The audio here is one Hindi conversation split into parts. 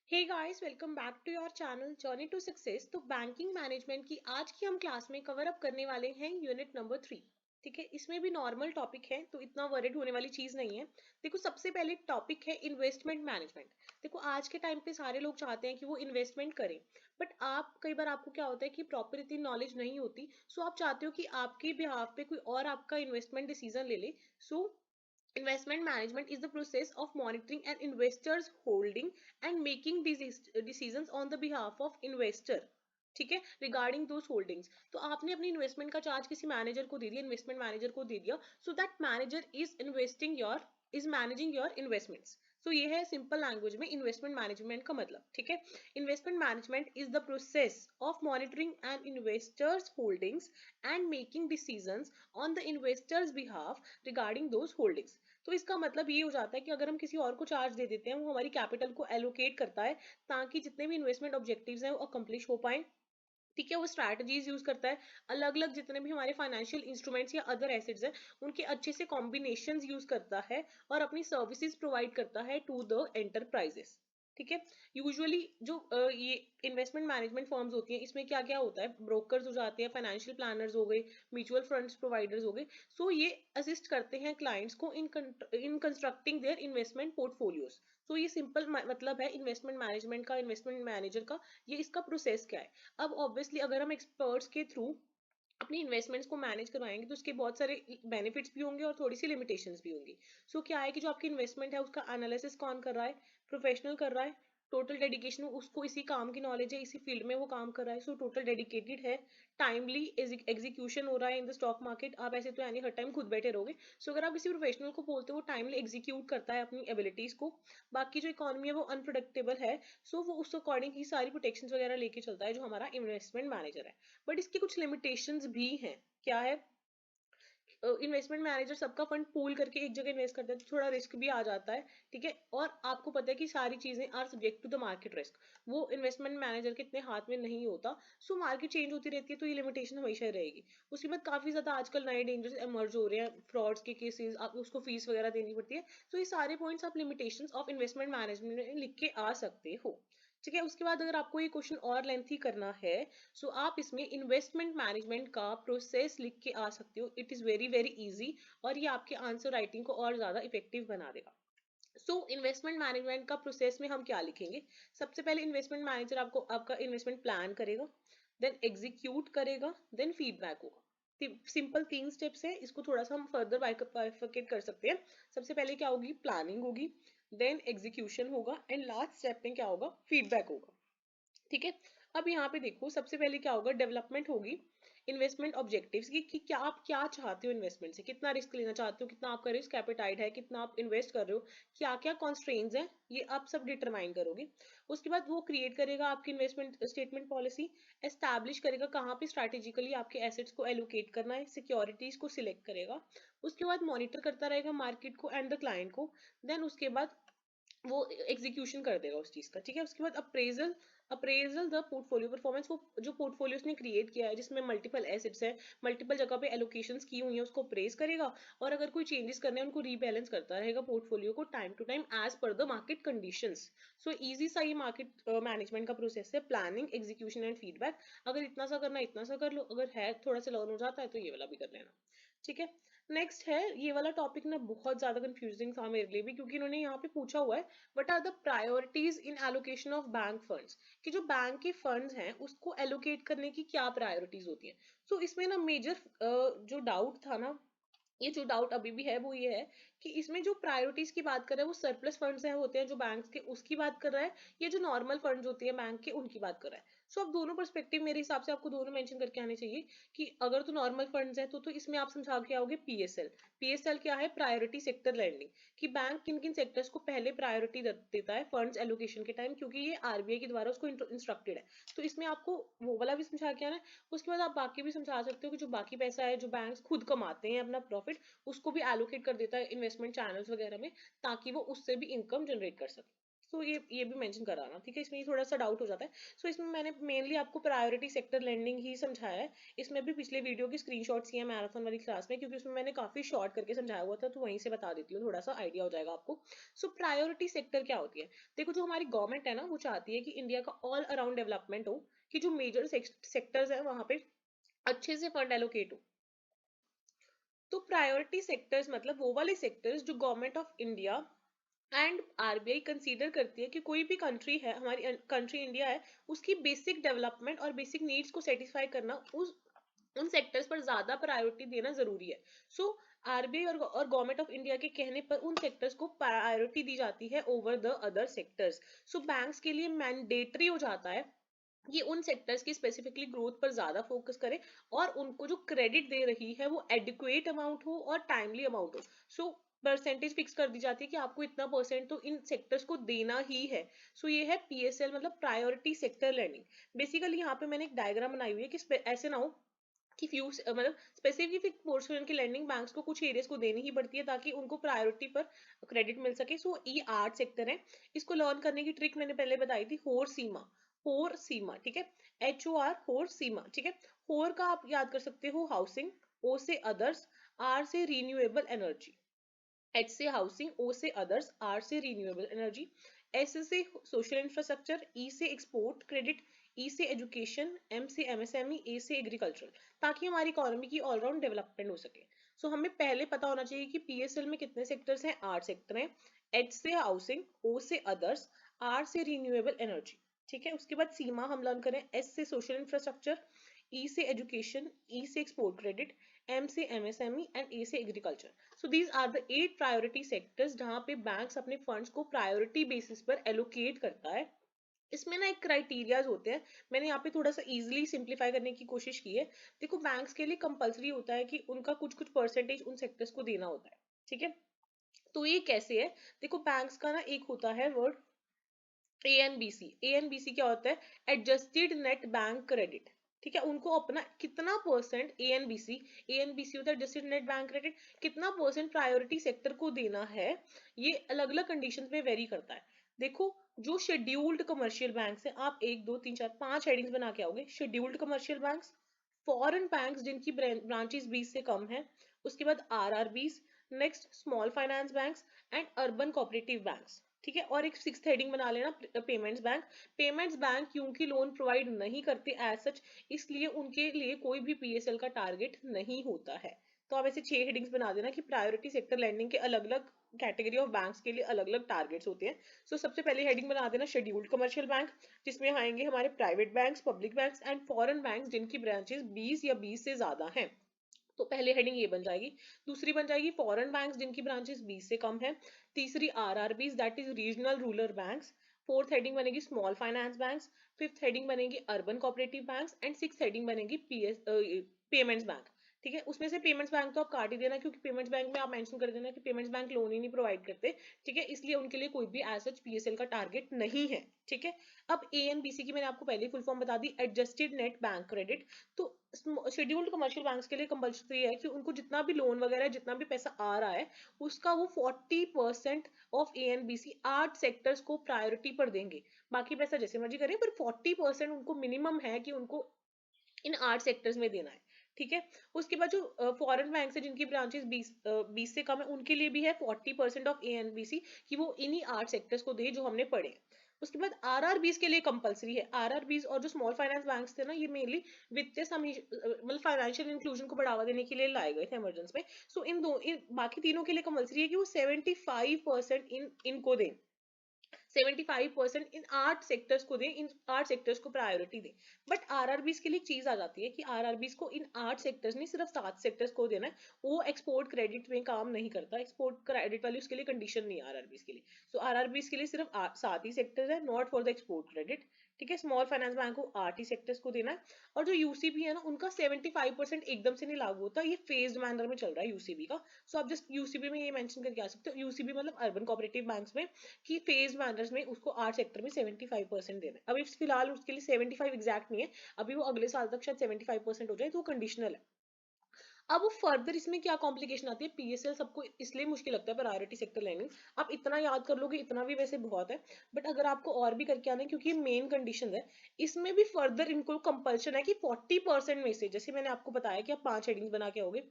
Hey guys, welcome back to your channel journey to success. तो बैंकिंग मैनेजमेंट की आज की हम क्लास में कवर अप करने वाले हैं यूनिट नंबर 3। ठीक है, इसमें भी नॉर्मल टॉपिक है तो इतना वरिड होने वाली चीज नहीं है। देखो, सबसे पहले टॉपिक है इन्वेस्टमेंट मैनेजमेंट। देखो, आज के टाइम पे सारे लोग चाहते हैं कि वो इन्वेस्टमेंट करें, बट आप कई बार आपको क्या होता है कि प्रॉपर इतनी नॉलेज नहीं होती। सो आप चाहते हो कि आपके बिहाफ पे कोई और आपका इन्वेस्टमेंट डिसीजन ले ले। सो investment management is the process of monitoring an investor's holding and making these decisions on the behalf of investor। ठीक है, रिगार्डिंग दोज होल्डिंग्स। तो आपने अपनी इन्वेस्टमेंट का चार्ज किसी मैनेजर को दे दिया, इन्वेस्टमेंट मैनेजर को दे दिया। So that manager is managing your investments. So ये है सिंपल लैंग्वेज में इन्वेस्टमेंट मैनेजमेंट का मतलब। ठीक है, investment management is the process of monitoring an investors holdings and making decisions on the investors behalf regarding those holdings. तो इसका मतलब ये हो जाता है कि अगर हम किसी और को चार्ज दे देते हैं, वो हमारी कैपिटल को एलोकेट करता है ताकि जितने भी इन्वेस्टमेंट ऑब्जेक्टिव्स हैं वो अकम्प्लिश हो पाए। ठीक है, वो स्ट्रैटेजीज यूज करता है, अलग अलग जितने भी हमारे फाइनेंशियल इंस्ट्रूमेंट्स या अदर एसेट्स हैं उनके अच्छे से कॉम्बिनेशन यूज करता है और अपनी सर्विसेज प्रोवाइड करता है टू द एंटरप्राइजेस। ठीक है, यूजुअली जो ये इन्वेस्टमेंट मैनेजमेंट फर्म्स होती हैं, इसमें क्या क्या होता है, ब्रोकर्स हो जाते हैं, फाइनेंशियल प्लानर्स हो गए, म्यूचुअल फंड्स प्रोवाइडर्स हो गए। सो ये असिस्ट करते हैं क्लाइंट्स को in constructing their investment portfolios. So ये सिंपल मतलब है इन्वेस्टमेंट मैनेजमेंट का, इन्वेस्टमेंट मैनेजर का। ये इसका प्रोसेस क्या है। अब ऑब्वियसली अगर हम एक्सपर्ट्स के थ्रू अपनी इन्वेस्टमेंट्स को मैनेज करवाएंगे तो उसके बहुत सारे बेनिफिट्स भी होंगे और थोड़ी सी लिमिटेशंस भी होंगी। सो क्या है कि जो आपकी इन्वेस्टमेंट है उसका एनालिसिस कौन कर रहा है, प्रोफेशनल कर रहा है, टोटल डेडिकेशन, उसको इसी काम की नॉलेज है, इसी फील्ड में वो काम कर रहा है, सो टोटल डेडिकेटेड है। टाइमली एग्जीक्यूशन हो रहा है इन द स्टॉक मार्केट। आप ऐसे तो यानी हर टाइम खुद बैठे रहोगे। सो अगर आप किसी प्रोफेशनल को बोलते हो वो टाइमली एग्जीक्यूट करता है अपनी एबिलिटीज को। बाकी जो इकोनॉमी है वो अनप्रोडक्टेबल है, सो वो उस अकॉर्डिंग ही सारी प्रोटेक्शन वगैरह लेके चलता है जो हमारा इन्वेस्टमेंट मैनेजर है। बट इसकी कुछ लिमिटेशंस भी हैं। क्या है, इन्वेस्टमेंट मैनेजर सबका फंड पूल करके एक जगह इन्वेस्ट करता है तो थोड़ा रिस्क भी आ जाता है। ठीक है, और आपको पता है कि सारी चीजें are subject to the market risk, वो इन्वेस्टमेंट मैनेजर के इतने हाथ में नहीं होता। सो मार्केट चेंज होती रहती है तो ये लिमिटेशन हमेशा रहेगी। उसके बाद काफी ज्यादा आजकल नए डेंजर्स एमर्ज हो रहे हैं, फ्रॉड्स के केसेस, आप उसको फीस वगैरह देनी पड़ती है। तो ये सारे पॉइंट्स आप लिमिटेशन ऑफ इन्वेस्टमेंट मैनेजमेंट में लिख के आ सकते हो। ठीक है, उसके बाद अगर आपको ये क्वेश्चन और लेंथी करना है, सो आप इसमें इन्वेस्टमेंट मैनेजमेंट का प्रोसेस लिख के आ सकते हो। It is very very easy और ये आपके आंसर राइटिंग को और ज्यादा इफेक्टिव बना देगा। सो इन्वेस्टमेंट मैनेजमेंट का प्रोसेस में हम क्या लिखेंगे। सबसे पहले इन्वेस्टमेंट मैनेजर आपको आपका इन्वेस्टमेंट प्लान करेगा, देन एग्जीक्यूट करेगा, देन फीडबैक होगा। सिंपल 3 स्टेप्स है, इसको थोड़ा सा हम फर्दर बाइफरकेट कर सकते हैं। सबसे पहले क्या होगी, प्लानिंग होगी, देन एग्जीक्यूशन होगा एंड लास्ट स्टेप में क्या होगा, फीडबैक होगा। ठीक है, अब यहाँ पे देखो सबसे पहले क्या होगा, डेवलपमेंट होगी इन्वेस्टमेंट ऑब्जेक्टिव्स की, कि क्या आप क्या चाहते हो इन्वेस्टमेंट से, कितना रिस्क लेना चाहते हो, कितना आपका रिस्क एपेटाइट है, कितना आप इन्वेस्ट कर रहे हो, क्या क्या कॉन्स्ट्रेंट्स हैं, ये आप सब डिटरमाइन करोगे। उसके बाद वो क्रिएट करेगा आपकी इन्वेस्टमेंट स्टेटमेंट पॉलिसी, एस्टैब्लिश करेगा कहाँ पे स्ट्रैटेजिकली आपके एसेट्स को एलोकेट करना है, सिक्योरिटीज को सिलेक्ट करेगा। उसके बाद मॉनिटर करता रहेगा मार्केट को एंड द क्लाइंट को। देन उसके बाद वो एग्जीक्यूशन कर देगा उस चीज का। ठीक है, उसके बाद appraisal, appraisal the portfolio performance, वो जो पोर्टफोलियो उसने क्रिएट किया है जिसमें मल्टीपल एसेट्स हैं, मल्टीपल जगह पे एलोकेशंस की हुई है, उसको अप्रेज करेगा। और अगर कोई चेंजेस करने हैं उनको रीबैलेंस करता रहेगा पोर्टफोलियो को time to time as per the market conditions. So easy सा ये मार्केट मैनेजमेंट का प्रोसेस है, प्लानिंग, एग्जीक्यूशन एंड फीडबैक। अगर इतना सा करना इतना सा कर लो, अगर है थोड़ा सा लर्न हो जाता है तो ये वाला भी कर लेना। ठीक है, नेक्स्ट है, ये वाला टॉपिक ना बहुत ज्यादा कंफ्यूजिंग था मेरे लिए भी, क्योंकि इन्होंने यहाँ पे पूछा हुआ है what are the priorities in allocation of bank funds, कि जो बैंक के फंड्स हैं उसको एलोकेट करने की क्या प्रायोरिटीज होती हैं। सो इसमें ना मेजर जो डाउट था ना, ये जो डाउट अभी भी है वो ये है कि इसमें जो प्रायोरिटीज की बात कर रहा है वो सरप्लस फंड्स है होते हैं जो बैंक के, उसकी बात कर रहा है, ये जो नॉर्मल फंड्स होती है बैंक के उनकी बात कर रहा है। सो अब दोनों पर्सपेक्टिव मेरे हिसाब से आपको दोनों मेंशन करके आने चाहिए। कि अगर तो नॉर्मल फंड्स है तो इसमें आप समझा के आओगे पीएसएल। पीएसएल क्या है, प्रायोरिटी सेक्टर लैंडिंग, कि बैंक किन किन सेक्टर्स को पहले प्रायोरिटी देता है फंड्स एलोकेशन के टाइम, क्योंकि ये आरबीआई के द्वारा उसको इंस्ट्रक्टेड है। तो इसमें आपको वो वाला भी समझा के आना है। उसके बाद आप बाकी भी समझा सकते हो कि जो बाकी पैसा है जो बैंक खुद कमाते हैं अपना प्रॉफिट, उसको भी एलोकेट कर देता है इन्वेस्टमेंट चैनल्स वगैरह में, ताकि वो उससे भी इनकम जनरेट कर सके। सो ये भी मेंशन कराना, ठीक है, इसमें थोड़ा सा डाउट हो जाता है। सो इसमें मैंने मेनली आपको प्रायोरिटी सेक्टर लेंडिंग ही समझाया है। इसमें भी पिछले वीडियो की स्क्रीनशॉट्स किए हैं मैराथन वाली क्लास में, क्योंकि उसमें मैंने काफी शॉर्ट करके समझाया हुआ था, तो वहीं से बता देती हूँ, थोड़ा सा आइडिया हो जाएगा आपको। सो प्रायोरिटी सेक्टर क्या होती है? देखो, जो हमारी गवर्नमेंट है ना, वो चाहती है कि इंडिया का ऑल अराउंड डेवलपमेंट हो, कि जो मेजर सेक्टर्स है वहां पे अच्छे से फंड एलोकेट हो। तो प्रायोरिटी सेक्टर्स मतलब वो वाले सेक्टर्स जो government of India and RBI consider करती है कि कोई भी कंट्री है, हमारी कंट्री इंडिया है, उसकी बेसिक डेवलपमेंट और बेसिक नीड्स को सेटिस्फाई करना, उस उन सेक्टर्स पर ज्यादा प्रायोरिटी देना जरूरी है। सो आरबीआई और गवर्नमेंट ऑफ इंडिया के कहने पर उन सेक्टर्स को प्रायोरिटी दी जाती है over the other sectors. So banks के लिए मैंडेटरी हो जाता है ये उन सेक्टर्स की स्पेसिफिकली ग्रोथ पर ज्यादा फोकस करे, और उनको जो क्रेडिट दे रही है वो एडिक्वेट अमाउंट हो और टाइमली अमाउंट हो। सो परसेंटेज फिक्स कर दी जाती है कि आपको इतना परसेंट तो इन सेक्टर्स को देना ही है। सो ये है पीएसएल मतलब प्रायोरिटी सेक्टर लैंडिंग। बेसिकली यहाँ पे मैंने एक डायग्राम बनाई हुई है कि ऐसे ना हो कि फ्यू मतलब स्पेसिफिक पोर्शन की लैंडिंग बैंक्स को कुछ एरियाज को देनी ही पड़ती है ताकि उनको प्रायोरिटी पर क्रेडिट मिल सके। सो ये आर्ट सेक्टर है। इसको लर्न करने की ट्रिक मैंने पहले बताई थी, होर सीमा। होर सीमा, ठीक है, HOR, होर सीमा, ठीक है। होर का आप याद कर सकते हो हाउसिंग, ओ से अदर्स, आर से रीन्यूएबल एनर्जी। H से हाउसिंग, O से अदर्स, R से रिन्यूएबल एनर्जी, S से सोशल इंफ्रास्ट्रक्चर, E से एक्सपोर्ट क्रेडिट, E से एजुकेशन, M से MSME, A से एग्रीकल्चर, ताकि हमारी इकोनॉमी की ऑलराउंड डेवलपमेंट हो सके। सो हमें पहले पता होना चाहिए कि पीएसएल में कितने सेक्टर्स हैं, 8 सेक्टर हैं। H से हाउसिंग, O से अदर्स, R से रिन्यूएबल एनर्जी, ठीक है। उसके बाद सीमा हम लर्न करें, S से सोशल इंफ्रास्ट्रक्चर, E से एजुकेशन, E से एक्सपोर्ट क्रेडिट, M से MSME एंड A से agriculture. So these are the 8 priority sectors जहां पे बैंक्स अपने फंड्स को प्रायोरिटी बेसिस पर एलोकेट करता है। इसमें ना एक क्राइटेरियाज होते हैं, मैंने यहाँ पे थोड़ा सा इजीली सिंप्लीफाई करने की कोशिश की है। देखो, बैंक्स के लिए कंपलसरी होता है कि उनका कुछ कुछ परसेंटेज उन सेक्टर्स को देना होता है, ठीक है। तो ये कैसे है? देखो, बैंक्स का ना एक होता है वर्ड एएनबीसी। एएनबीसी क्या होता है? एडजस्टेड नेट बैंक क्रेडिट, ठीक है। उनको अपना कितना परसेंट एएनबीसी, एएनबीसी होता है एडजस्टेड नेट बैंक क्रेडिट, कितना परसेंट प्रायोरिटी सेक्टर को देना है, ये अलग अलग कंडीशन पे वेरी करता है। देखो, जो शेड्यूल्ड कमर्शियल बैंक है, आप 1 2 3 4 5 हेडिंग्स बना के आओगे। Scheduled commercial banks, foreign banks जिनकी ब्रांचेस 20 से कम है, उसके बाद RRBs, next small finance banks and urban cooperative banks, ठीक है। और एक सिक्स्थ हेडिंग बना लेना, पेमेंट्स बैंक। पेमेंट्स बैंक क्योंकि लोन प्रोवाइड नहीं करते एज सच, इसलिए उनके लिए कोई भी पीएसएल का टारगेट नहीं होता है। तो आप ऐसे 6 हेडिंग्स बना देना कि प्रायोरिटी सेक्टर लैंडिंग के अलग अलग कैटेगरी ऑफ बैंक्स के लिए अलग अलग टारगेट्स होते हैं। सो सबसे पहले हेडिंग बना देना शेड्यूल्ड कमर्शियल बैंक, जिसमें आएंगे हमारे private banks, public banks and foreign banks जिनकी ब्रांचेस 20 या 20 से ज्यादा हैं। तो पहले हेडिंग ये बन जाएगी। दूसरी बन जाएगी फॉरेन बैंक्स जिनकी ब्रांचेस 20 से कम है। तीसरी RRBs, that is regional rural banks. Fourth heading बनेगी small finance banks. Fifth heading बनेगी urban cooperative banks and six heading बनेगी पेमेंट्स बैंक, ठीक है। उसमें से पेमेंट्स बैंक तो आप काट ही देना, क्योंकि पेमेंट्स बैंक में आप मेंशन कर देना कि पेमेंट्स बैंक लोन ही नहीं प्रोवाइड करते, ठीक है, इसलिए उनके लिए कोई भी एज सच पीएसएल का टारगेट नहीं है, ठीक है। अब एएनबीसी की मैंने आपको पहले फुल फॉर्म बता दी, एडजस्टेड नेट बैंक क्रेडिट। तो शेड्यूल्ड कमर्शियल बैंक्स के लिए कंपल्सरी है कि उनको जितना भी लोन वगैरह जितना भी पैसा आ रहा है, उसका वो 40% ऑफ एएनबीसी 8 सेक्टर्स को प्रायोरिटी पर देंगे। बाकी पैसा जैसे मर्जी करें, पर 40% उनको मिनिमम है कि उनको इन 8 सेक्टर्स में देना है, ठीक है। उसके बाद जो फॉरेन बैंक है जिनकी ब्रांचेस 20 से कम है, उनके लिए भी है 40% ऑफ एएनबीसी कि वो इन्हीं 8 सेक्टर्स को दे जो हमने पढ़े। उसके बाद आरआरबीज के लिए कंपलसरी है। आरआरबीज और जो स्मॉल फाइनेंस बैंक्स थे ना, ये मेनली वित्तीय मतलब फाइनेंशियल इंक्लूजन को बढ़ावा देने के लिए लाए गए थे इमरजेंसी में। सो इन बाकी तीनों के लिए कंपलसरी है कि वो 75% इनको दें। 75% इन 8 सेक्टर्स को दें, इन 8 सेक्टर्स को प्रायोरिटी दें। बट आरआरबीज के लिए एक चीज आ जाती है कि आरआरबीज को इन 8 सेक्टर्स नहीं, सिर्फ 7 सेक्टर्स को देना है। वो एक्सपोर्ट क्रेडिट में काम नहीं करता, एक्सपोर्ट क्रेडिट वाली उसके लिए कंडीशन नहीं है आरआरबीज के लिए। सो आरआरबीज के लिए सिर्फ 7 ही सेक्टर्स है, not for the export credit, ठीक है। स्मॉल फाइनेंस बैंक को 8 ही सेक्टर्स को देना है। और जो यूसीबी है ना, उनका 75% एकदम से नहीं लागू होता, ये फेज्ड मैनर में चल रहा है यूसीबी का। सो आप जस्ट यूसीबी में ये मेंशन करके आ सकते हो, यूसीबी मतलब अर्बन कोऑपरेटिव बैंक्स में, कि फेज मैनर्स में उसको 8 सेक्टर में 75% देना है। अभी फिलहाल उसके लिए 75 एग्जैक्ट नहीं है, अभी वो अगले साल तक शायद 75% हो जाए, तो कंडीशनल है। अब फर्दर इसमें क्या कॉम्प्लिकेशन आती है, पीएसएल सबको इसलिए मुश्किल लगता है प्रायोरिटी सेक्टर लेंडिंग, आप इतना याद कर लोगे इतना भी वैसे बहुत है, बट अगर आपको और भी करके आना है क्योंकि मेन कंडीशन है, इसमें भी फर्दर इनको कंपल्शन है कि 40% में से, जैसे मैंने आपको बताया कि आप 5 हेडिंग्स बना के आओगे,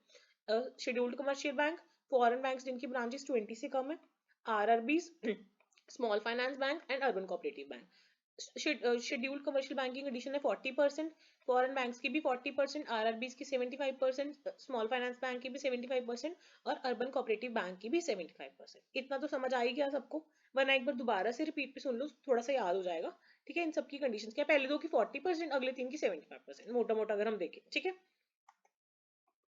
scheduled commercial bank, foreign bank जिनकी ब्रांचेस 20 से कम है, RRB, small finance bank and urban cooperative bank. Scheduled commercial banking addition है 40%, फॉरेन बैंक्स की भी 40%, आरआरबीज की 75%, स्मॉल फाइनेंस बैंक की भी 75% और अर्बन कोऑपरेटिव बैंक की भी 75%। इतना तो समझ आ ही गया सबको, वरना एक बार दोबारा से रिपीट पे सुन लो, थोड़ा सा याद हो जाएगा। ठीक है, इन सबकी कंडीशंस क्या, पहले दो की 40%, अगले तीन की 75%, मोटा मोटा अगर हम देखें। ठीक है,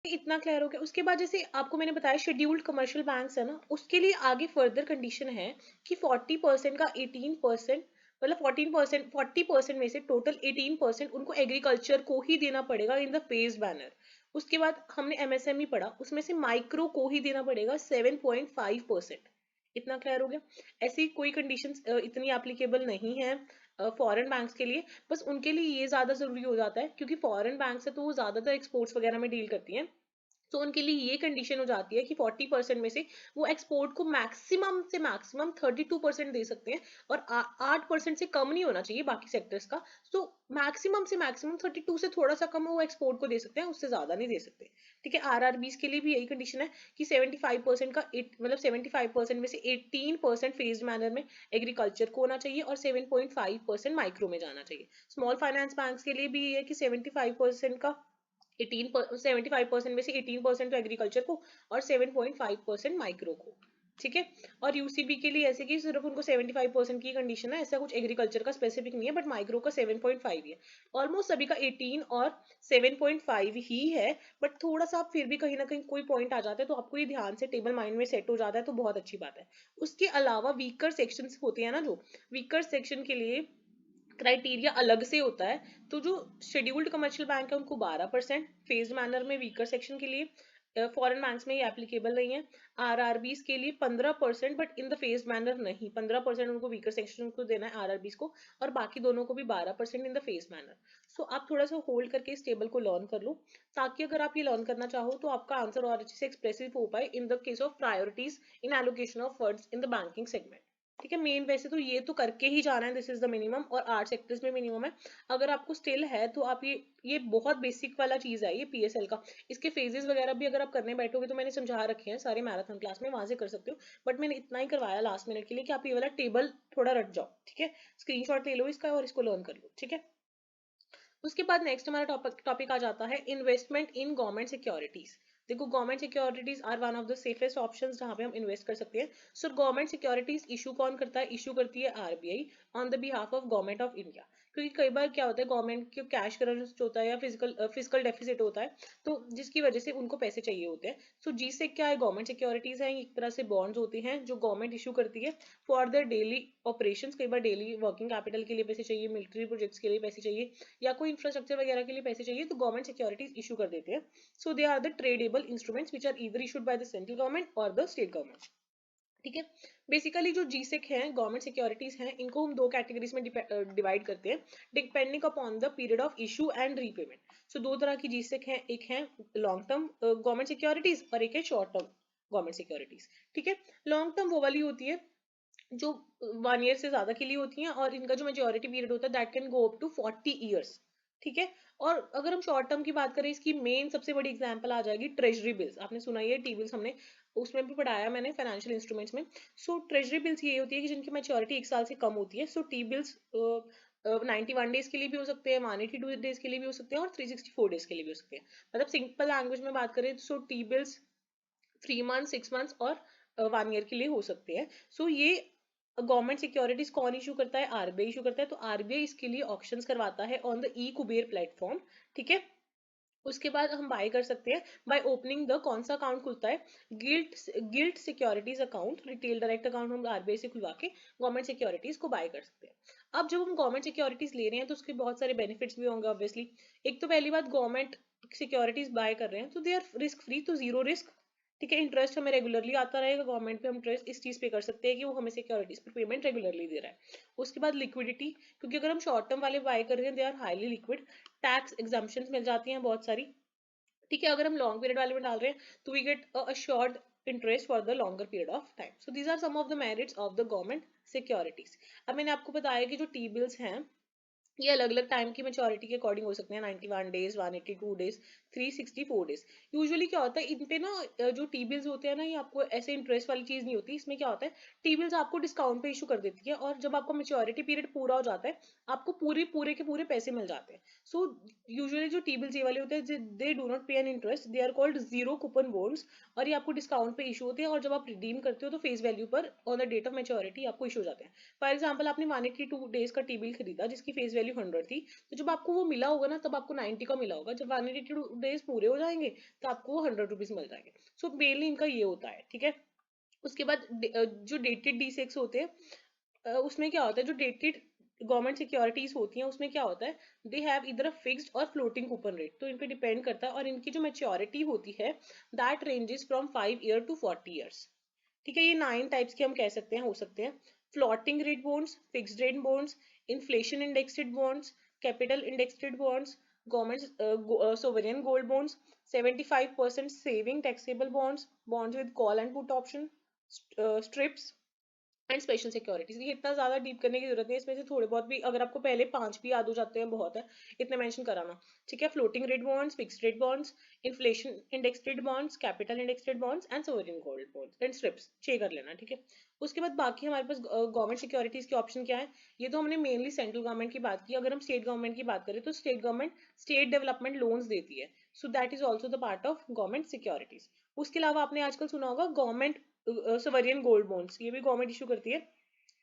इतना क्लियर हो गया। उसके बाद जैसे आपको मैंने बताया शेड्यूल्ड कमर्शियल बैंक्स है ना, उसके लिए आगे फर्दर कंडीशन है कि 40% का 18%, मतलब 14%, 40% में से टोटल 18% उनको एग्रीकल्चर को ही देना पड़ेगा इन द फेज बैनर। उसके बाद हमने एमएसएमई पढ़ा, उसमें से माइक्रो को ही देना पड़ेगा 7.5%। इतना क्लियर हो गया। ऐसी कोई कंडीशंस इतनी एप्लीकेबल नहीं है फॉरेन बैंक्स के लिए, बस उनके लिए ये ज्यादा जरूरी हो जाता है क्योंकि फॉरेन बैंक्स है तो वो ज्यादातर एक्सपोर्ट्स वगैरह में डील करती हैं, तो उनके लिए ये कंडीशन हो जाती है कि 40% में से वो एक्सपोर्ट को मैक्सिमम से मैक्सिमम 32% दे सकते हैं, और 8% से कम नहीं होना चाहिए बाकी सेक्टर्स का। तो मैक्सिमम से मैक्सिमम 32 से थोड़ा सा कम वो एक्सपोर्ट को दे सकते हैं, उससे ज्यादा नहीं दे सकते। ठीक है, आरआरबीज के लिए भी यही कंडीशन है कि 75% का मतलब 75% में से 18% फेज्ड मैनर में एग्रीकल्चर को होना चाहिए और 7.5% माइक्रो में जाना चाहिए। स्मॉल फाइनेंस बैंक के लिए भी ये है कि 75% का 75% में से 18% तो एग्रीकल्चर को और 7.5% माइक्रो को। ठीक है, और यूसीबी के लिए ऐसे कि सिर्फ उनको 75% की कंडीशन है, ऐसा कुछ एग्रीकल्चर का स्पेसिफिक नहीं है, बट माइक्रो का 7.5 ही है। ऑलमोस्ट सभी का 18 और 7.5 ही है, बट थोड़ा सा आप फिर भी कहीं ना कहीं कोई पॉइंट आ जाता है तो आपको ये ध्यान से टेबल माइंड में सेट हो जाता है तो बहुत अच्छी बात है। उसके अलावा वीकर सेक्शन होते हैं ना, जो वीकर सेक्शन के लिए क्राइटेरिया अलग से होता है। तो जो शेड्यूल्ड कमर्शियल बैंक है उनको 12% फेज्ड मैनर में वीकर सेक्शन के लिए, फॉरेन बैंक्स में ये एप्लीकेबल नहीं है। आरआरबीज के लिए 15%, but in the phased manner नहीं, 15% उनको वीकर सेक्शन को देना है आरआरबीज को, और बाकी दोनों को भी 12% इन द फेज्ड मैनर। सो आप थोड़ा सा होल्ड करके इस टेबल को लर्न कर लो, ताकि अगर आप ये लर्न करना चाहो तो आपका आंसर और अच्छे से एक्सप्रेसिव हो पाए in the case of priorities in allocation of funds in the banking segment. ठीक है, मेन वैसे तो ये तो करके ही जाना है, दिस इज द मिनिमम, और 8 सेक्टर्स में मिनिमम है। अगर आपको स्टिल है तो आप ये बहुत बेसिक वाला चीज है ये पीएसएल का। इसके फेजेस वगैरह भी अगर आप करने बैठोगे तो मैंने समझा रखे हैं सारे मैराथन क्लास में, वहां से कर सकते हो, बट मैंने इतना ही करवाया लास्ट मिनट के लिए कि आप ये वाला टेबल थोड़ा रट जाओ। ठीक है, स्क्रीनशॉट ले लो इसका और इसको लर्न कर लो। ठीक है, उसके बाद नेक्स्ट हमारा टॉपिक आ जाता है इन्वेस्टमेंट इन गवर्नमेंट सिक्योरिटीज। देखो, government securities are one of the safest options जहां पे हम इन्वेस्ट कर सकते हैं। सो गवर्नमेंट सिक्योरिटीज इशू कौन करता है, इशू करती है RBI on the behalf of government of India. क्योंकि कई बार क्या होता है, गवर्नमेंट के कैश करंट होता है या फिजिकल डेफिसिट होता है, तो जिसकी वजह से उनको पैसे चाहिए होते हैं। सो जी से क्या है, गवर्नमेंट सिक्योरिटीज है, एक तरह से बॉन्ड्स होते हैं जो गवर्नमेंट इशू करती है फॉर द डेली ऑपरेशंस। कई बार डेली वर्किंग कैपिटल के लिए पैसे चाहिए, मिलिट्री प्रोजेक्ट्स के लिए पैसे चाहिए, या कोई इंफ्रास्ट्रक्चर वगैरह के लिए पैसे चाहिए, तो गवर्नमेंट सिक्योरिटीज इशू कर देते हैं। So they are the tradable instruments which are either issued by the central government और द स्टेट गवर्नमेंट। ठीक है, बेसिकली जो जीसेक हैं, गवर्नमेंट सिक्योरिटीज हैं, इनको हम दो कैटेगरीज में डिवाइड करते हैं depending upon the period of issue and repayment. So दो तरह की जीसेक हैं, एक है लॉन्ग टर्म गवर्नमेंट सिक्योरिटीज और एक है शॉर्ट टर्म गवर्नमेंट सिक्योरिटीज। ठीक है, लॉन्ग टर्म वो वाली होती है जो 1 ईयर से ज्यादा के लिए होती हैं, और इनका जो मेजोरिटी पीरियड होता है that can go up to 40 years. ठीक है, और अगर हम शॉर्ट टर्म की बात करें, इसकी मेन सबसे बड़ी एग्जांपल आ जाएगी ट्रेजरी बिल्स। आपने सुना ही है, टी बिल्स हमने उसमें भी पढ़ाया मैंने फाइनेंशियल इंस्ट्रूमेंट्स में। सो ट्रेजरी बिल्स ये होती है कि जिनकी मेच्योरिटी 1 साल से कम होती है। सो टी बिल्स 91 डेज के लिए भी हो सकते हैं, 182 डेज के लिए भी हो सकते हैं, और 364 डेज के लिए भी हो सकते हैं। मतलब सिंपल लैंग्वेज में बात करें, so T bills 3 month, 6 month और 1 ईयर के लिए हो सकते हैं। सो ये गवर्नमेंट सिक्योरिटीज कौन इशू करता है, आरबीआई इशू करता है। तो आरबीआई इसके लिए ऑप्शंस करवाता है on the E Kuber platform. ठीक है, उसके बाद हम बाय कर सकते हैं बाय ओपनिंग द, कौन सा अकाउंट खुलता है, guilt securities account, retail direct account हम आरबीआई से खुलवा के गवर्नमेंट सिक्योरिटीज को बाय कर सकते हैं। अब जब हम गवर्नमेंट सिक्योरिटीज ले रहे हैं तो उसके बहुत सारे बेनिफिट्स भी होंगे ऑब्वियसली। एक तो पहली बात, गवर्नमेंट सिक्योरिटीज बाय कर रहे हैं तो दे आर रिस्क फ्री, तो जीरो रिस्क। ठीक है, इंटरेस्ट हमें रेगुलरली आता रहेगा, गवर्नमेंट पे हम ट्रस्ट इस चीज पे कर सकते हैं कि वो हमें सिक्योरिटीज पर पेमेंट रेगुलरली दे रहा है। उसके बाद लिक्विडिटी, क्योंकि अगर हम शॉर्ट टर्म वाले बाय कर रहे हैं they are highly liquid. Tax exemptions मिल जाती हैं बहुत सारी। ठीक है, अगर हम लॉन्ग पीरियड वाले में डाल रहे हैं तो we get assured interest for the longer period of time. So these are some of the merits of the government securities. अब मैंने आपको बताया कि जो टी बिल्स हैं ये अलग अलग टाइम की मेच्योरिटी के अकॉर्डिंग हो सकते हैं. 91 डेज, 182 डेज, 364 डेज. यूजुअली क्या होता है इन पे ना, जो टी बिल्स होते हैं ना, ये आपको ऐसे इंटरेस्ट वाली चीज नहीं होती. इसमें क्या होता है, टी बिल्स आपको डिस्काउंट पे इशू कर देती है और जब आपका मेच्योरिटी पीरियड पूरा हो जाता है आपको पूरे के पूरे पैसे मिल जाते हैं. सो यूजुअली जो टी बिल्स ये वाले होते हैं they do not pay an interest, they are called zero coupon bonds, और ये आपको डिस्काउंट पे इशू होते हैं और जब आप रिडीम करते हो तो फेस वैल्यू पर on the date of maturity आपको इशू हो जाते हैं. फॉर एग्जाम्पल आपने 182 डेज का टी बिल खरीदा जिसकी फेस वैल्यू 100 थी, तो जब आपको वो मिला होगा ना तब आपको 90 का मिला होगा. जब 182 डेज पूरे हो जाएंगे तो आपको वो 100 रुपीज मिल जाएंगे. सो मेनली इनका ये होता है. ठीक है, उसके बाद जो डेटेड D6 होते हैं, उसमें क्या होता है, जो डेटेड गवर्नमेंट सिक्योरिटीज होती हैं उसमें क्या होता है, दे हैव इधर अ फिक्स्ड और फ्लोटिंग कूपन रेट. तो इन पे डिपेंड करता है और इनकी जो मेच्योरिटी होती है that ranges from 5 year to 40 years. ठीक है, ये 9 टाइप्स के हम कह सकते हैं, हो सकते हैं. Floating rate bonds, fixed rate bonds, inflation indexed bonds, capital indexed bonds, government sovereign gold bonds, 75% saving taxable bonds, bonds with call and put option, strips and special securities. ये इतना ज्यादा डीप करने की जरूरत नहीं है, इसमें से थोड़े बहुत भी अगर आपको पहले 5 भी याद हो जाते हैं बहुत है इतने मेंशन कराना. ठीक है, floating rate bonds, fixed rate bonds, inflation indexed bonds, capital indexed bonds and sovereign gold bonds and strips. 6 कर लेना. ठीक है, उसके बाद बाकी हमारे पास गवर्नमेंट सिक्योरिटीज के ऑप्शन क्या है. ये तो हमने मेनली सेंट्रल गवर्नमेंट की बात की. अगर हम स्टेट गवर्नमेंट की बात करें तो state government state development loans देती है. So that is also the part of government securities. उसके अलावा आपने आजकल सुना होगा गवर्नमेंट सोवरेन गोल्ड बॉन्ड्स, ये भी गवर्नमेंट इशू करती है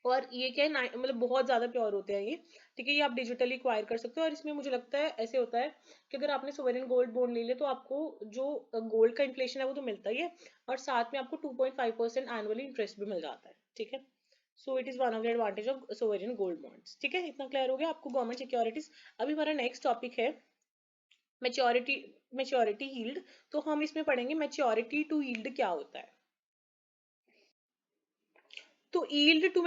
और ये क्या है मतलब बहुत ज्यादा प्योर होते हैं ये. ठीक है, ये आप डिजिटली एक्वायर कर सकते हो और इसमें मुझे लगता है ऐसे होता है कि अगर आपने सोवरेन गोल्ड बॉन्ड ले लिया तो आपको जो गोल्ड का इन्फ्लेशन है वो तो मिलता ही है और साथ में आपको 2.5% एनुअली इंटरेस्ट भी मिल जाता है. ठीक है, so it is one of the advantage of sovereign gold bonds. ठीक है, इतना क्लियर हो गया आपको गवर्नमेंट सिक्योरिटीज. अभी हमारा नेक्स्ट टॉपिक है मेच्योरिटी मेच्योरिटी यील्ड. तो हम इसमें पढ़ेंगे मेच्योरिटी टू यील्ड क्या होता है. तो यील्ड टू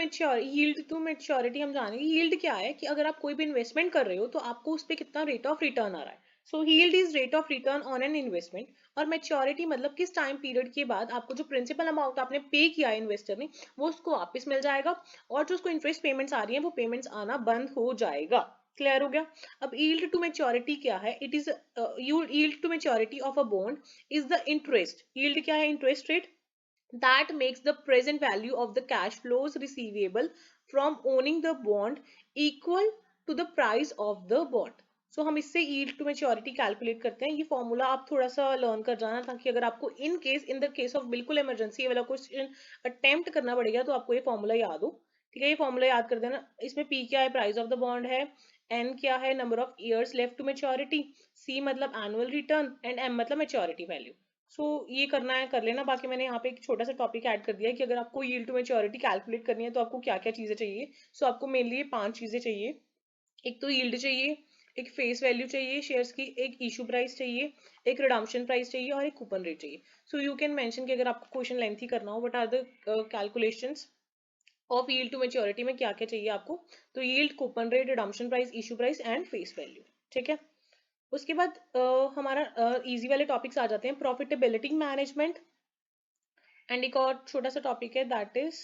मैच्योरिटी हम जानेंगे. यील्ड क्या है कि अगर आप कोई भी इन्वेस्टमेंट कर रहे हो तो आपको उस पर कितना रेट ऑफ रिटर्न आ रहा है. So yield is rate of return on an investment. और मैच्योरिटी मतलब किस टाइम पीरियड के बाद आपको जो प्रिंसिपल अमाउंट आपने पे किया है इन्वेस्टर ने वो उसको वापस मिल जाएगा और जो उसको इंटरेस्ट पेमेंट्स आ रही है वो पेमेंट्स आना बंद हो जाएगा. क्लियर हो गया. अब यील्ड टू मैच्योरिटी क्या है. It is yield to maturity of a bond is the interest. Yield क्या है, interest rate that makes the present value of the cash flows receivable from owning the bond equal to the price of the bond. So हम इससे yield to maturity calculate करते हैं. ये फॉर्मूला आप थोड़ा सा लर्न कर जाना ताकि अगर आपको इन द केस ऑफ बिल्कुल इमरजेंसी वाला क्वेश्चन अटेम्प्ट करना पड़ेगा तो आपको ये फॉर्मूला याद हो. ठीक है, ये फॉर्मूला याद कर देना. इसमें P क्या है, प्राइस ऑफ द बॉन्ड है, N क्या है, number of years left to maturity, C मतलब एनुअल रिटर्न एंड M मतलब मेच्योरिटी वैल्यू. सो ये करना है कर लेना. बाकी मैंने यहाँ पे एक छोटा सा टॉपिक ऐड कर दिया है कि अगर आपको यील्ड टू मैच्योरिटी कैलकुलेट करनी है तो आपको क्या क्या चीजें चाहिए. सो आपको मेनली ये 5 चीजें चाहिए. एक तो यील्ड चाहिए, एक फेस वैल्यू चाहिए शेयर्स की, एक इशू प्राइस चाहिए, एक रिडम्पशन प्राइस चाहिए और एक कूपन रेट चाहिए. सो यू कैन मेंशन कि अगर आपको क्वेश्चन लेंथी करना हो what are the calculations of yield to maturity में क्या क्या चाहिए आपको. तो yield, coupon rate, redemption price, issue price and face value. ठीक है, उसके बाद हमारा इजी वाले टॉपिक्स आ जाते हैं. प्रॉफिटेबिलिटी मैनेजमेंट एंड एक और छोटा सा टॉपिक है दैट इज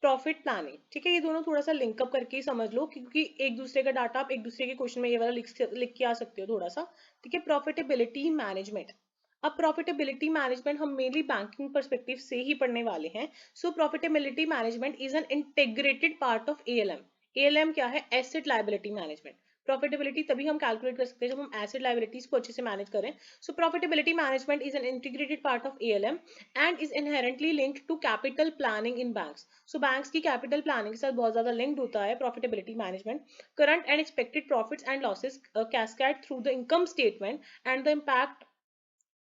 प्रॉफिट प्लानिंग. ठीक है, ये दोनों थोड़ा सा लिंकअप करके ही समझ लो क्योंकि एक दूसरे का डाटा आप एक दूसरे के क्वेश्चन में ये वाला लिख के आ सकते हो थोड़ा सा. ठीक है, प्रॉफिटेबिलिटी मैनेजमेंट. अब प्रॉफिटेबिलिटी मैनेजमेंट हम मेनली बैंकिंग पर्सपेक्टिव से ही पढ़ने वाले हैं. So profitability management is an integrated part of ALM. ALM क्या है, एसेट लायबिलिटी मैनेजमेंट. प्रॉफिटेबिलिटी तभी हम कैलकुलेट कर सकते हैं जब हम एसेट लायबिलिटीज को अच्छे से मैनेज करें. So profitability management is an integrated part of ALM and is inherently linked to capital planning in banks. So banks की कैपिटल प्लानिंग के साथ बहुत ज्यादा लिंक्ड होता है profitability management. Current and expected profits and losses cascade through the income statement and the impact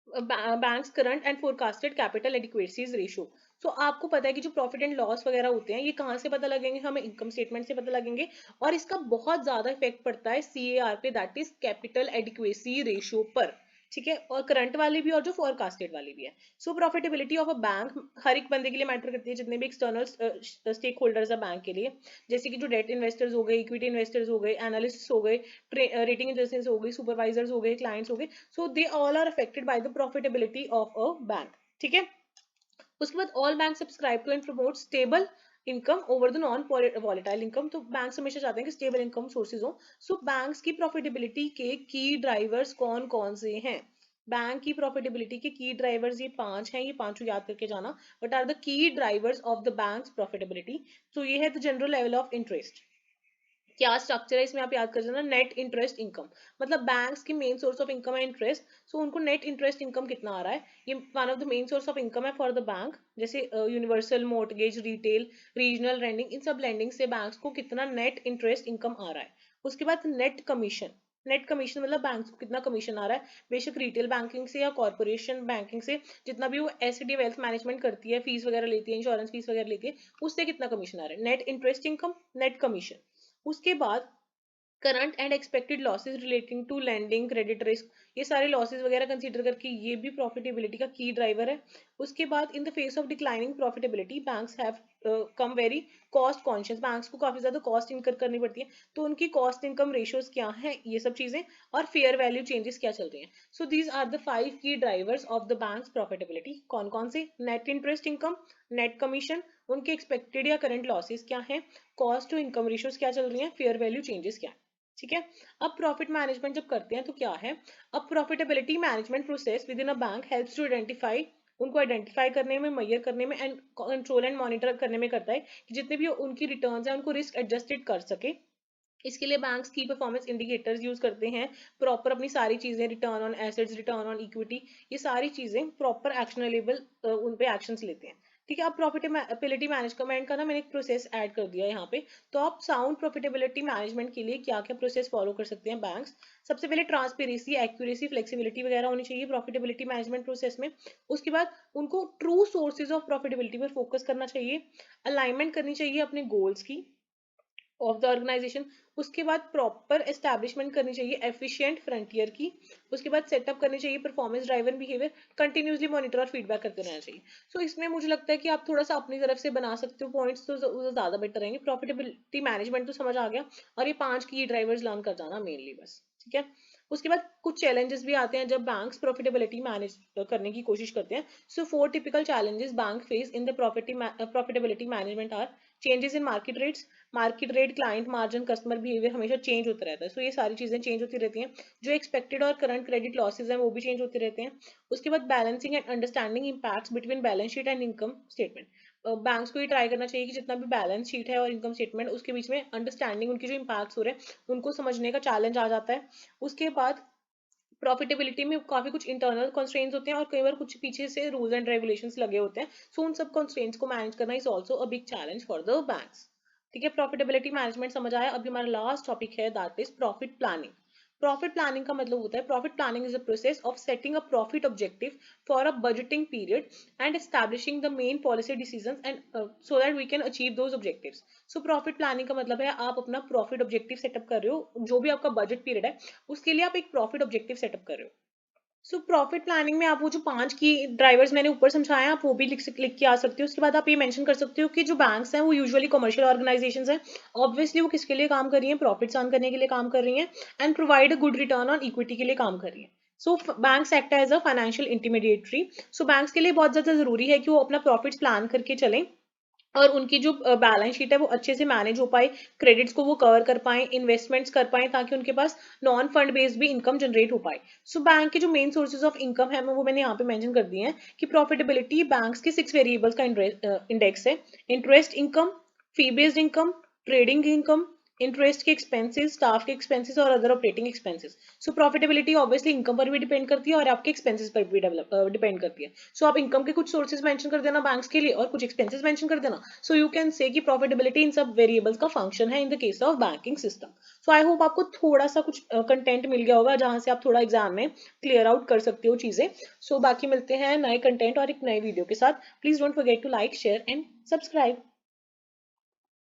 banks current and forecasted capital adequacies ratio. So आपको पता है कि जो प्रॉफिट एंड लॉस वगैरह होते हैं ये कहाँ से पता लगेंगे, हमें इनकम स्टेटमेंट से पता लगेंगे और इसका बहुत ज्यादा इफेक्ट पड़ता है CAR पे that is capital adequacy ratio पर. ठीक है, और करंट वाली भी और जो फोरकास्टेड वाली भी है। सो प्रॉफिटेबिलिटी ऑफ अ बैंक हर एक बंदे के लिए मैटर करती है, जितने भी एक्सटर्नल स्टेक होल्डर्स है बैंक के लिए, जैसे कि जो डेट इन्वेस्टर्स हो गए, इक्विटी इन्वेस्टर्स हो गए, एनालिस्ट्स हो गए, रेटिंग एजेंसीज हो गई, सुपरवाइजर्स हो गए, क्लाइंट्स हो गए, so they all are affected by the profitability of a bank. ठीक है, उसके बाद all bank subscribe to and promote stable income over the non volatile income. तो बैंक हमेशा चाहते हैं कि स्टेबल इनकम सोर्सेज हो। सो बैंक्स की प्रॉफिटेबिलिटी के की ड्राइवर्स कौन कौन से हैं? बैंक की प्रॉफिटेबिलिटी के की ड्राइवर्स ये 5 हैं, ये पांचों याद करके जाना। What are the key drivers of the banks profitability? तो ये है the general level of interest. क्या स्ट्रक्चर है इसमें आप याद कर जाना, नेट इंटरेस्ट इनकम, मतलब बैंक्स की मेन सोर्स ऑफ इनकम है इंटरेस्ट। सो उनको नेट इंटरेस्ट इनकम कितना आ रहा है, ये one of the main source of income है फॉर द बैंक। जैसे universal mortgage, retail, regional lending, इन सब लैंडिंग से बैंक्स को कितना नेट इंटरेस्ट इनकम आ रहा है। उसके बाद नेट कमीशन, नेट कमीशन मतलब बैंक्स को कितना कमीशन आ रहा है, बेशक रिटेल बैंकिंग से या कॉर्पोरेशन बैंकिंग से, जितना भी वो एसडी वेल्थ मैनेजमेंट करती है, फीस वगैरह लेती है, इंश्योरेंस फीस वगैरह लेती है, उससे कितना कमीशन आ रहा है, net interest income, net commission. उसके बाद current and expected losses relating to lending, credit risk, ये सारे लॉसेज वगैरह कंसीडर करके ये भी प्रॉफिटेबिलिटी का की ड्राइवर है। उसके बाद in the face of declining profitability banks have come very cost conscious, banks को काफी ज्यादा कॉस्ट इनकर करनी पड़ती है, तो उनकी कॉस्ट इनकम रेशियोज क्या है, ये सब चीजें, और फेयर वैल्यू चेंजेस क्या चल रही हैं। सो दीज आर द 5 की drivers of the banks profitability. कौन कौन से? Net interest income, net commission, उनके एक्सपेक्टेड या करंट लॉसेज क्या है, कॉस्ट टू इनकम रेशियोज क्या चल रही है, फेयर वैल्यू चेंजेस क्या है। ठीक है, अब प्रॉफिट मैनेजमेंट जब करते हैं तो क्या है, अब profitability management process within a bank helps to identify, उनको आइडेंटिफाई करने में, मेजर करने में एंड कंट्रोल एंड मॉनिटर करने में करता है कि जितने भी उनकी रिटर्न्स हैं उनको रिस्क एडजस्टेड कर सके। इसके लिए बैंक्स की परफॉर्मेंस इंडिकेटर्स यूज करते हैं, प्रॉपर अपनी सारी चीजें, return on assets, return on equity, ये सारी चीजें प्रॉपर एक्शनेबल, उन पे एक्शंस लेते हैं। ठीक है, अब प्रॉफिटेबिलिटी मैनेजमेंट का ना मैंने एक प्रोसेस ऐड कर दिया यहाँ पे। तो आप साउंड प्रॉफिटेबिलिटी मैनेजमेंट के लिए क्या क्या प्रोसेस फॉलो कर सकते हैं बैंक्स? सबसे पहले ट्रांसपेरेंसी, एक्यूरेसी, फ्लेक्सिबिलिटी वगैरह होनी चाहिए प्रॉफिटेबिलिटी मैनेजमेंट प्रोसेस में। उसके बाद उनको ट्रू सोर्सेज ऑफ प्रॉफिटेबिलिटी पर फोकस करना चाहिए, अलाइनमेंट करनी चाहिए अपने गोल्स की ऑफ द ऑर्गेनाइजेशन। उसके बाद प्रॉपर एस्टैब्लिशमेंट करनी चाहिए एफिशिएंट फ्रंटियर की। उसके बाद सेटअप करनी चाहिए performance driven behaviour, continuously monitor और फीडबैक करते रहना चाहिए। सो इसमें मुझे लगता है कि आप थोड़ा सा अपनी तरफ से बना सकते हो पॉइंट्स, तो ज्यादा बेटर रहेंगे। प्रॉफिटेबिलिटी मैनेजमेंट तो समझ आ गया, और ये 5 की ड्राइवर्स लर्न कर जाना मेनली बस। ठीक है, उसके बाद कुछ चैलेंजेस भी आते हैं जब बैंक्स प्रॉफिटेबिलिटी मैनेज करने की कोशिश करते हैं। So 4 typical challenges bank face in the profitability management are changes in market rate, client margin, customer behaviour हमेशा चेंज होता रहता है। सो ये सारी चीजें चेंज होती रहती हैं। जो एक्सपेक्टेड और करंट क्रेडिट लॉसेज हैं वो भी चेंज होते रहते हैं। उसके बाद balancing and understanding impacts between balance sheet and income statement. Banks को ये ट्राई करना चाहिए कि जितना भी बैलेंस शीट है और इनकम स्टेटमेंट, उसके बीच में अंडरस्टैंडिंग, उनके जो इम्पैक्ट्स हो रहे हैं उनको समझने का चैलेंज आ जाता है। उसके बाद प्रॉफिटेबिलिटी में काफी कुछ इंटरनल कंस्ट्रेंट्स होते हैं और कई बार कुछ पीछे से रूल्स एंड रेगुलेशंस लगे होते हैं। सो उन सब कंस्ट्रेंट्स को मैनेज करना is also a big challenge for the banks. ठीक है, प्रॉफिटेबिलिटी मैनेजमेंट समझ आया। अभी हमारा लास्ट टॉपिक है, that is profit planning. Profit planning का मतलब होता है, profit planning is a process of setting a profit objective for a budgeting period and establishing the main policy decisions and so that we can achieve those objectives. So profit planning का मतलब है आप अपना प्रॉफिट ऑब्जेक्टिव सेटअप कर रहे हो, जो भी आपका बजट पीरियड है उसके लिए आप एक प्रॉफिट ऑब्जेक्टिव सेटअप कर रहे हो। सो प्रॉफिट प्लानिंग में आप वो जो 5 की ड्राइवर्स मैंने ऊपर समझाया, आप वो भी लिख के आ सकते हो। उसके बाद आप ये मेंशन कर सकते हो कि जो बैंक्स हैं वो यूजुअली कमर्शियल ऑर्गेनाइजेशंस हैं। ऑब्वियसली वो किसके लिए काम कर रही हैं, प्रॉफिट्स अर्न करने के लिए काम कर रही हैं and provide a good return on equity के लिए काम कर रही हैं। So banks act as a financial intermediary. So banks के लिए बहुत ज्यादा जरूरी है कि वो अपना प्रॉफिट्स प्लान करके चलें और उनकी जो बैलेंस शीट है वो अच्छे से मैनेज हो पाए, क्रेडिट्स को वो कवर कर पाए, इन्वेस्टमेंट्स कर पाए, ताकि उनके पास नॉन फंड बेस्ड भी इनकम जनरेट हो पाए। सो बैंक के जो मेन सोर्सेज ऑफ इनकम है वो मैंने यहाँ पे मेंशन कर दिए हैं कि प्रॉफिटेबिलिटी बैंक्स के 6 वेरिएबल्स का इंडेक्स है। Interest income, fee based income, trading income, interest के एक्सपेंसेस, स्टाफ के एक्सपेंसेस और other operating expenses. So profitability obviously income पर भी डिपेंड करती है और आपके एक्सपेंसेस पर भी डिपेंड करती है। सो आप इनकम के कुछ सोर्सेज मेंशन कर देना बैंक्स के लिए और कुछ एक्सपेंसेस मेंशन कर देना। सो यू कैन से कि प्रॉफिटेबिलिटी इन सब वेरिएबल्स का फंक्शन है in the case of banking system. So I hope आपको थोड़ा सा कुछ कंटेंट मिल गया होगा जहां से आप थोड़ा एग्जाम में क्लियर आउट कर सकते हो चीजें। सो बाकी मिलते हैं नए कंटेंट और एक नए वीडियो के साथ। Please don't forget to like, share and subscribe.